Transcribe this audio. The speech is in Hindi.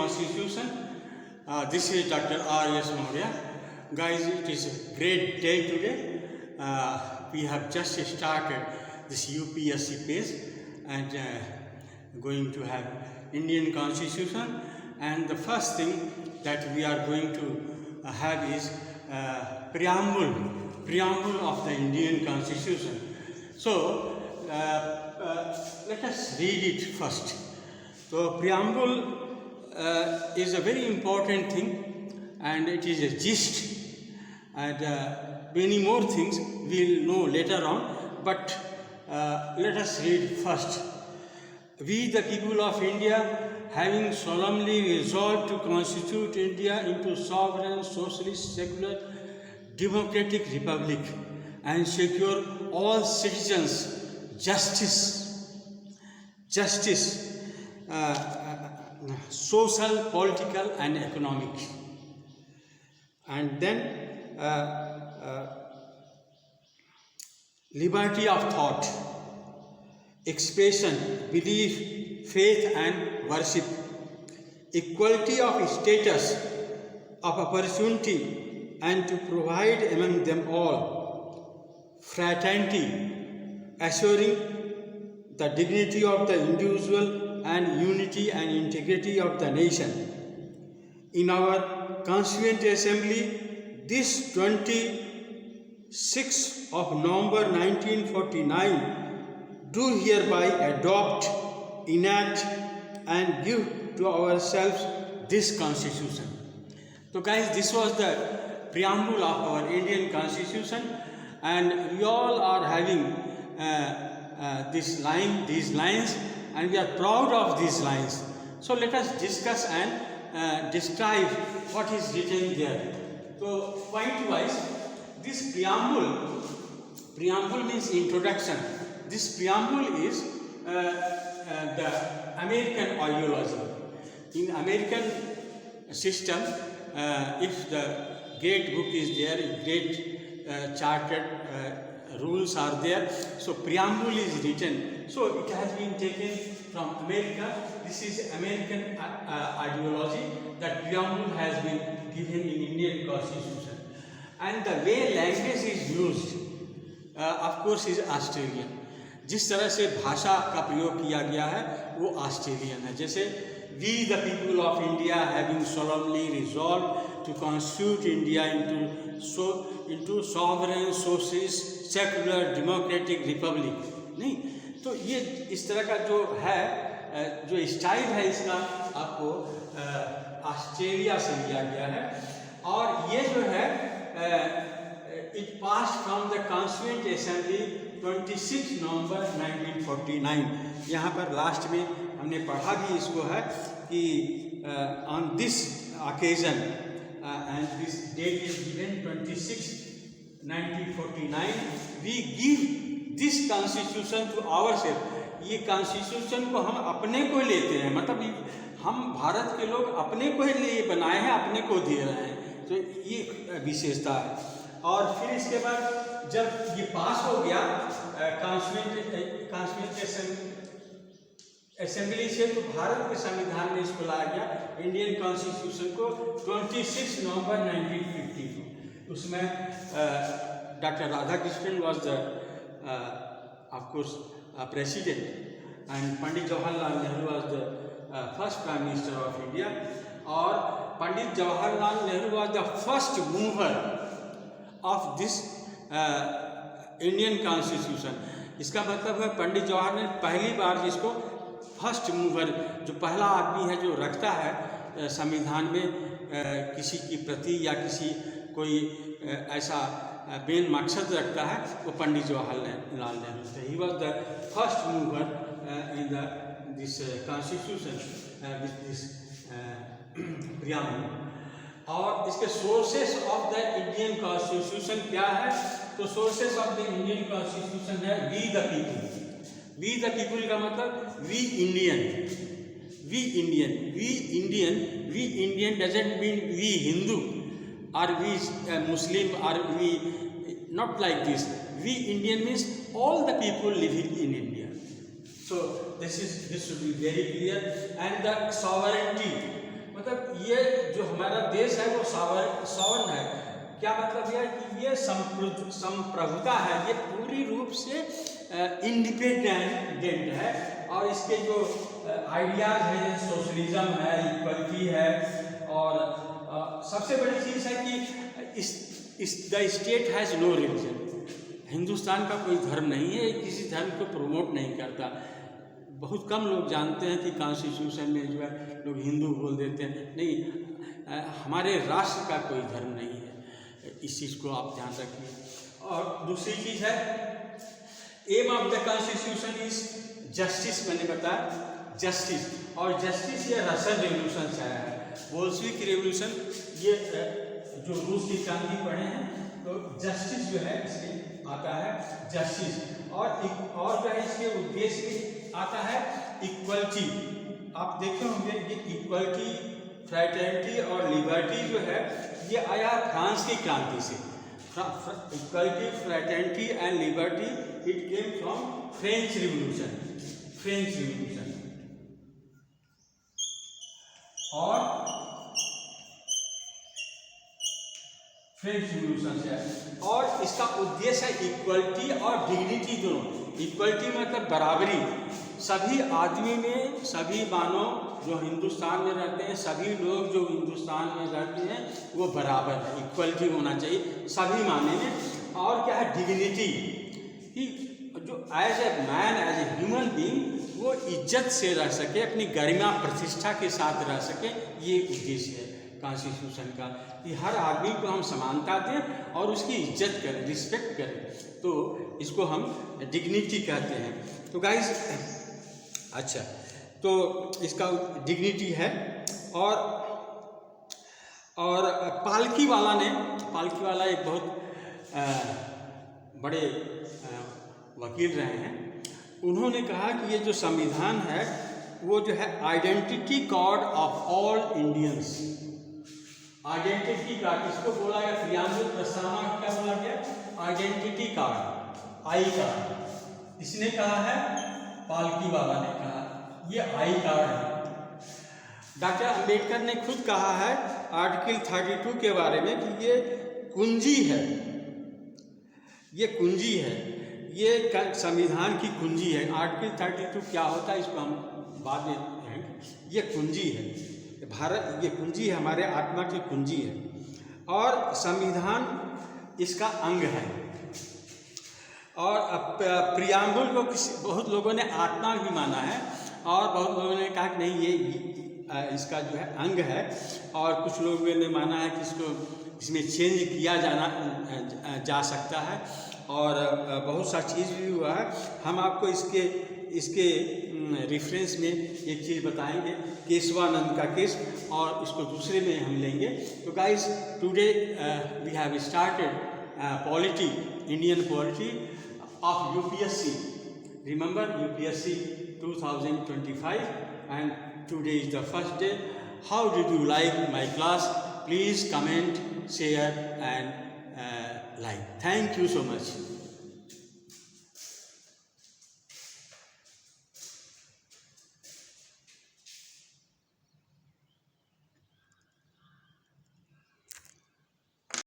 Constitution. This is Dr. R.S. Maurya. Guys, it is a great day today. We have just started this UPSC phase and going to have Indian Constitution. And the first thing that we are going to have is preamble of the Indian Constitution. So let us read it first. So preamble is a very important thing, and it is a gist, and many more things we will know later on, but let us read first. We the people of India, having solemnly resolved to constitute India into sovereign, socialist, secular, democratic republic and secure all citizens justice, social, political and economic, and then liberty of thought, expression, belief, faith and worship, equality of status, of opportunity, and to provide among them all fraternity, assuring the dignity of the individual and unity and integrity of the nation. In our Constituent Assembly, this 26th of November 1949, do hereby adopt, enact and give to ourselves this Constitution. So guys, this was the preamble of our Indian Constitution, and we all are having these lines, and we are proud of these lines. So let us discuss and describe what is written there. So point wise, this preamble means introduction. This preamble is the American ideology. In American system, if the great book is there, great chartered rules are there, so preamble is written. So it has been taken from America. This is American ideology that preamble has been given in Indian Constitution. And the way language is used, of course, is Australian. जिस तरह से भाषा का प्रयोग किया गया है वो ऑस्ट्रेलियन है. जैसे we the people of India having solemnly resolved to constitute India into sovereign, socialist, secular, democratic republic. नहीं, तो ये इस तरह का जो है, जो स्टाइल है इसका आपको ऑस्ट्रेलिया से लिया गया है. और ये जो है it passed from the Constituent Assembly 26 November 1949. यहाँ पर लास्ट में हमने पढ़ा भी इसको है कि on this occasion and this date is given 26 1949, we give this constitution to ourselves. ये कॉन्स्टिट्यूशन को हम अपने को लेते हैं, मतलब हम भारत के लोग अपने को ही लिए बनाए हैं, अपने को दे रहे हैं. तो ये विशेषता है. और फिर इसके बाद जब ये पास हो गया कॉन्स्टिट्यूंट असेंबली से, तो भारत के संविधान में इसको लाया गया, इंडियन कॉन्स्टिट्यूशन को 26 नवंबर 1952. उसमें doctor Radhakrishnan was the of course president and Pandit Jawaharlal Nehru was the first prime minister of India. और Pandit Jawaharlal Nehru was the first mover of this Indian constitution. इसका मतलब है पंडित जवाहर ने पहली बार जिसको फर्स्ट मूवर, जो पहला आदमी है जो रखता है संविधान में किसी की प्रति या किसी कोई ऐसा मेन मकसद रखता है, वो पंडित जवाहरलाल नेहरू थे. He was the first mover in this constitution with this preamble. और इसके sources of the Indian constitution क्या है? तो sources of the Indian constitution है we the people. We the people का मतलब we Indian doesn't mean we Hindu or we Muslim or we, not like this. We Indian means all the people living in India. So this should be very clear. And the sovereignty, ये जो हमारा देश है वो सॉवरेन है। क्या मतलब है कि ये संप्रभुता है, ये पूरी रूप से इंडिपेंडेंट है। और इसके जो आइडियाज है, सोशलिज्म है, इक्वलिटी है, और सबसे बड़ी चीज़ है कि the state has no religion. Hindustan का कोई धर्म नहीं है, किसी धर्म को प्रमोट नहीं करता। बहुत कम लोग जानते हैं कि कॉन्स्टिट्यूशन में जो है लोग हिंदू बोल देते हैं, नहीं, हमारे राष्ट्र का कोई धर्म नहीं है। इस चीज़ को आप ध्यान रखिए। और दूसरी चीज़ है, aim of the constitution is justice. मैंने बताया जस्टिस, और जस्टिस ये रशियन रेवोल्यूशन से आया है। बोल्शेविक रेवोल्यूशन, ये जो रूस की क्रांति पढ़े हैं, तो जस्टिस जो है इसमें आता है जस्टिस। और जो है इसके उद्देश्य में आता है इक्वलिटी। आप देखे होंगे ये इक्वलिटी, फ्रैटर्निटी और लिबर्टी जो है ये आया फ्रांस की क्रांति से। Equality, fraternity and liberty it came from French revolution. और फ्रेंच रिवोल्यूशन से है। और इसका उद्देश्य है इक्वलिटी और डिग्निटी दोनों। इक्वलिटी मतलब बराबरी, सभी आदमी में, सभी मानव जो हिंदुस्तान में रहते हैं, सभी लोग जो हिंदुस्तान में रहते हैं वो बराबर है, इक्वलिटी होना चाहिए सभी माने में। और क्या है डिग्निटी, कि जो as a man, as a human being वो इज्जत से रह सके, अपनी गरिमा प्रतिष्ठा के साथ रह सके। ये उद्देश्य है कॉन्स्टिट्यूशन का, कि हर आदमी को हम समानता दें और उसकी इज्जत करें, रिस्पेक्ट करें। तो इसको हम डिग्निटी कहते हैं। तो गाइस, अच्छा, तो इसका डिग्निटी है। और पालकी वाला एक बहुत बड़े वकील रहे हैं। उन्होंने कहा कि ये जो संविधान है वो जो है identity card of all Indians. Identity card, इसको बोला गया प्रियम्बल प्रस्तावना, क्या बोला गया? Identity card, I card. इसने कहा है, पालकी वाला ने कहा ये आई कार्ड है। डॉक्टर अंबेडकर ने खुद कहा है आर्टिकल 32 के बारे में कि ये कुंजी है, ये कुंजी है, ये संविधान की कुंजी है। आर्टिकल 32 क्या होता है इसको हम बाद में कहेंगे। ये कुंजी है भारत, ये कुंजी है, हमारे आत्मा की कुंजी है। और संविधान इसका अंग है। और प्रियम्बल को बहुत लोगों ने आत्मा भी माना है, और बहुत लोगों ने कहा कि नहीं ये इसका जो है अंग है। और कुछ लोगों ने माना है कि इसको इसमें चेंज किया जा सकता है। और बहुत सा चीज़ भी हुआ है। हम आपको इसके रेफरेंस में एक चीज़ बताएंगे, केशवानंद का केस, और इसको दूसरे में हम लेंगे। तो guys, today we have started polity, Indian polity of UPSC. Remember UPSC 2025, and today is the first day. How did you like my class? Please comment, share and like. Thank you so much.